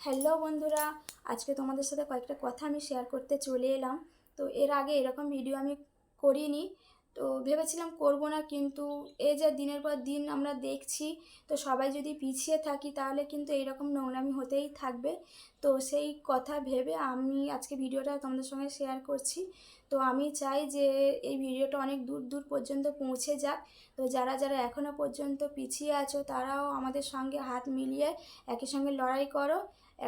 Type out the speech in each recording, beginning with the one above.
Hello বন্ধুরা, আজকে তোমাদের সাথে কয়েকটা কথা আমি শেয়ার করতে চলে এলাম। তো এর আগে এরকম ভিডিও আমি করিনি, তো ভেবেছিলাম করব না, কিন্তু এই যে দিনের পর দিন আমরা দেখছি, তো সবাই যদি পিছিয়ে থাকি তাহলে কিন্তু এইরকম নোংরামি হতেই থাকবে। তো সেই কথা ভেবে আমি আজকে ভিডিওটা তোমাদের সঙ্গে শেয়ার করছি। তো আমি চাই যে এই ভিডিওটা অনেক দূর দূর পর্যন্ত পৌঁছে যাক। তো যারা যারা এখনও পর্যন্ত পিছিয়ে আছো তারাও আমাদের সঙ্গে হাত মিলিয়ে একই সঙ্গে লড়াই করো,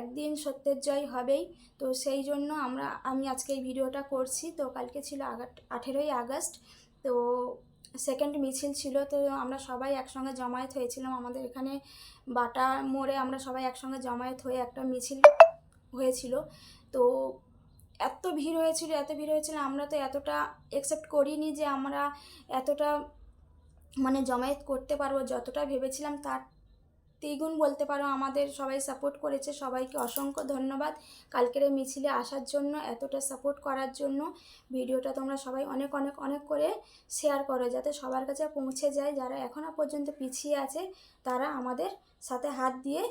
একদিন সত্যের জয় হবেই। তো সেই জন্য আমি আজকে এই ভিডিওটা করছি। তো কালকে ছিল 18ই আগস্ট, তো সেকেন্ড মিছিল ছিল। তো আমরা সবাই একসঙ্গে জমায়েত হয়েছিলাম আমাদের এখানে বাটা মোড়ে। আমরা সবাই একসঙ্গে জমায়েত হয়ে একটা মিছিল হয়েছিল। তো এত ভিড় হয়েছিল, আমরা তো এতটা একসেপ্ট করিনি যে আমরা এতটা জমায়েত করতে পারবো। যতটা ভেবেছিলাম তার দ্বিগুণ বলতে পারো আমাদের সবাই সাপোর্ট করেছে। সবাইকে অসংখ্য ধন্যবাদ কালকের এই মিছিলে আসার জন্য, এতটা সাপোর্ট করার জন্য। ভিডিওটা তোমরা সবাই অনেক অনেক অনেক করে শেয়ার করো, যাতে সবার কাছে পৌঁছে যায়। যারা এখনও পর্যন্ত পিছিয়ে আছে তারা আমাদের সাথে হাত দিয়ে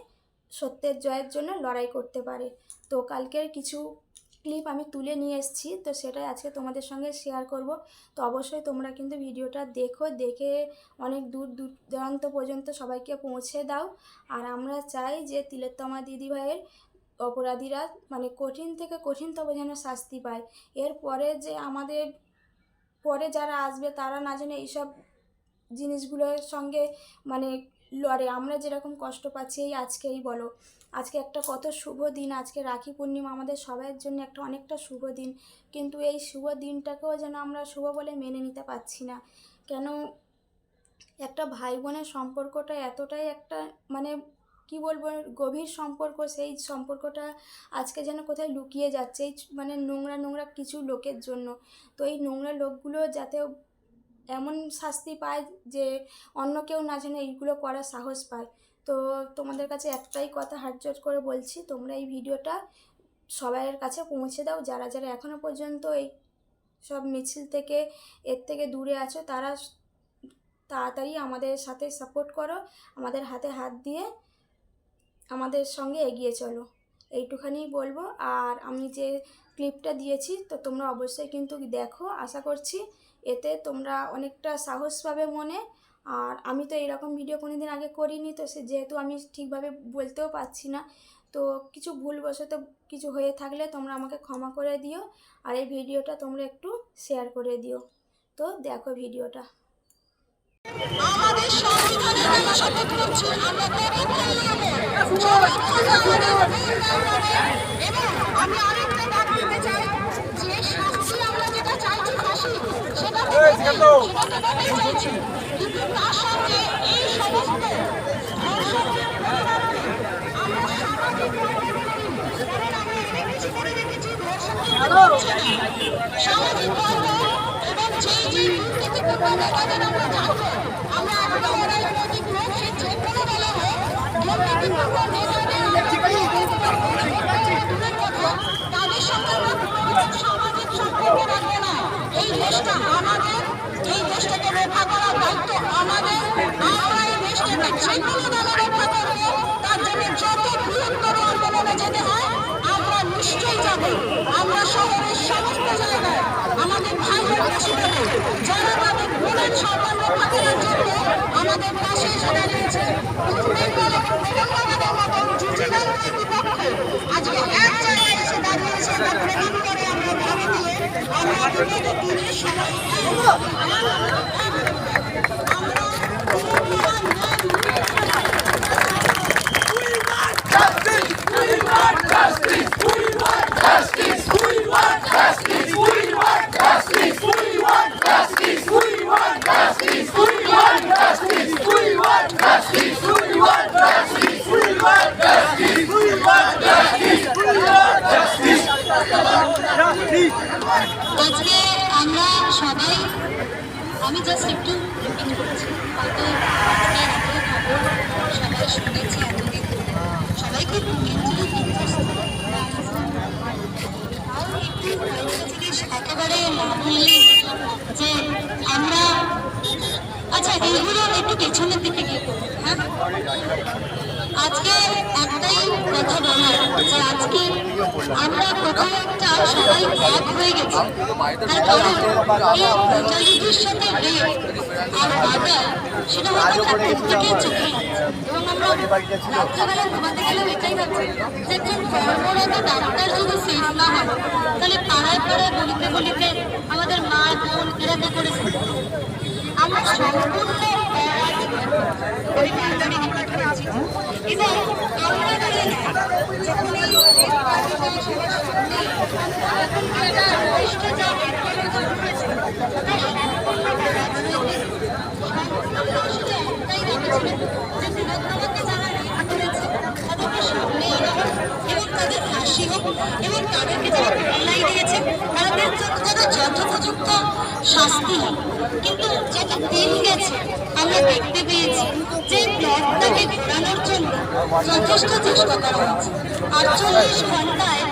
সত্যের জয়ের জন্য লড়াই করতে পারে। তো কালকের কিছু ক্লিপ আমি তুলে নিয়ে এসেছি, তো সেটাই আজকে তোমাদের সঙ্গে শেয়ার করব। তো অবশ্যই তোমরা কিন্তু ভিডিওটা দেখে অনেক দূর দূরান্ত পর্যন্ত সবাইকে পৌঁছে দাও। আর আমরা চাই যে তিলোত্তমা দিদিভাইয়ের অপরাধীরা কঠিন থেকে কঠিনতম যেন শাস্তি পায়। এরপরে যে আমাদের পরে যারা আসবে তারা না যেন এইসব জিনিসগুলোর সঙ্গে লড়ে। আমরা যেরকম কষ্ট পাচ্ছি এই আজকেই বলো, আজকে একটা কত শুভ দিন, আজকে রাখি পূর্ণিমা, আমাদের সবাইয়ের জন্য অনেকটা শুভ দিন। কিন্তু এই শুভ দিনটাকেও যেন আমরা শুভ বলে মেনে নিতে পারছি না। কেন একটা ভাই বোনের সম্পর্কটা এতটাই একটা কি বলবো, গভীর সম্পর্ক, সেই সম্পর্কটা আজকে যেন কোথায় লুকিয়ে যাচ্ছে এই নোংরা কিছু লোকের জন্য। তো এই নোংরা লোকগুলো যাতে এমন শাস্তি পায় যে অন্য কেউ না যেন এইগুলো করার সাহস পায়। তো তোমাদের কাছে একটাই কথা হাত জোড় করে বলছি, তোমরা এই ভিডিওটা সবাইয়ের কাছে পৌঁছে দাও। যারা যারা এখনও পর্যন্ত এই সব মিছিল থেকে এর থেকে দূরে আছো তারা তাড়াতাড়ি আমাদের সাথে সাপোর্ট করো, আমাদের হাতে হাত দিয়ে আমাদের সঙ্গে এগিয়ে চলো, এইটুখানি বলবো। আর আমি যে ক্লিপটা দিয়েছি তো তোমরা অবশ্যই কিন্তু দেখো, আশা করছি এতে তোমরা অনেকটা সাহস পাবে মনে। আর আমি তো এরকম ভিডিও কোনোদিন আগে করিনি, তো যেহেতু আমি ঠিকভাবে বলতেও পারছি না, তো কিছু ভুলবশত কিছু হয়ে থাকলে তোমরা আমাকে ক্ষমা করে দিও। আর এই ভিডিওটা তোমরা একটু শেয়ার করে দিও। তো দেখো ভিডিওটা। আমাদের সংবিধানের জন্য শপথ করছি আমরা এবং আমি আরেকটা দাবি দিতে চাই যে শাস্তি আমরা যেটা চাইছি ফাঁসি সেটা চাইছি, কিন্তু তার সঙ্গে এই সমস্ত আমরা সামাজিক করে রেখেছি সামাজিক এবং যেই দুর্নীতিপূর্ণ আমরা জানবো আমরা একটা অরাজনৈতিক লোক, সে যে কোনো দলে হোক, দুর্নীতিপূর্ণ তাদের সঙ্গে আমরা সামাজিক সম্পর্ক রাখবো না। এই দেশটা আমাদের, এই দেশটাকে রক্ষা করার দায়িত্ব আমাদের। আমরা এই দেশটাকে যে কোনো দলে রক্ষা করবো, তার জন্য যত বৃহত্তর আন্দোলনে যেতে হয় আমরা নিশ্চয়ই যাব। আমরা শহরের সমস্ত জায়গায় আমাদের ভাই বোনদের সাথে যারা তাদের বোনের সম্মান রক্ষা করার জন্য আমাদের পাশে এসে দাঁড়িয়েছে, আজকে এক জায়গায় এসে দাঁড়িয়েছে, তার প্রমাণ করে আমরা দাবি দিয়ে আমরা বিগত দিনের সময় আজকে আমরা সবাই, আমি জাস্ট একটু রিপিট করছি, হয়তো আজকে এত খবর সবাই শুনেছে এতদিন, সবাই খুব জিনিস একেবারে না বললে যে আমরা, আচ্ছা এইগুলো একটু পেছনের দিকে গিয়ে করবো। হ্যাঁ, আজকে একটাই কথা বলার আমরা কোথাও একটা সবাই এক হয়ে গেছি। তার কারণ এই ব্রুটালিটির সাথে রেপ আর মার্ডার সেটা হয়তো আমরা প্রত্যেকের চোখে, এবং আমরা রাত্রেবেলা ঘুমাতে গেলেও এটাই ভাবছি যে একজন কর্মরত ডাক্তার যদি সেফ না হয় তাহলে পাড়ায় পাড়ায় গলিতে গলিতে আমাদের মা বোন এরা কি করেছে? আমরা সম্পূর্ণ এবং আমরা যদি যখন এই এবং তাদেরকে যারা অনলাইন দিয়েছে তাদের যথোপযুক্ত শাস্তি হয়। কিন্তু যত দিন গেছে আমরা দেখতে পেয়েছি যে প্লটটাকে ঘোরানোর জন্য যথেষ্ট চেষ্টা করা হচ্ছে। 48 ঘন্টায়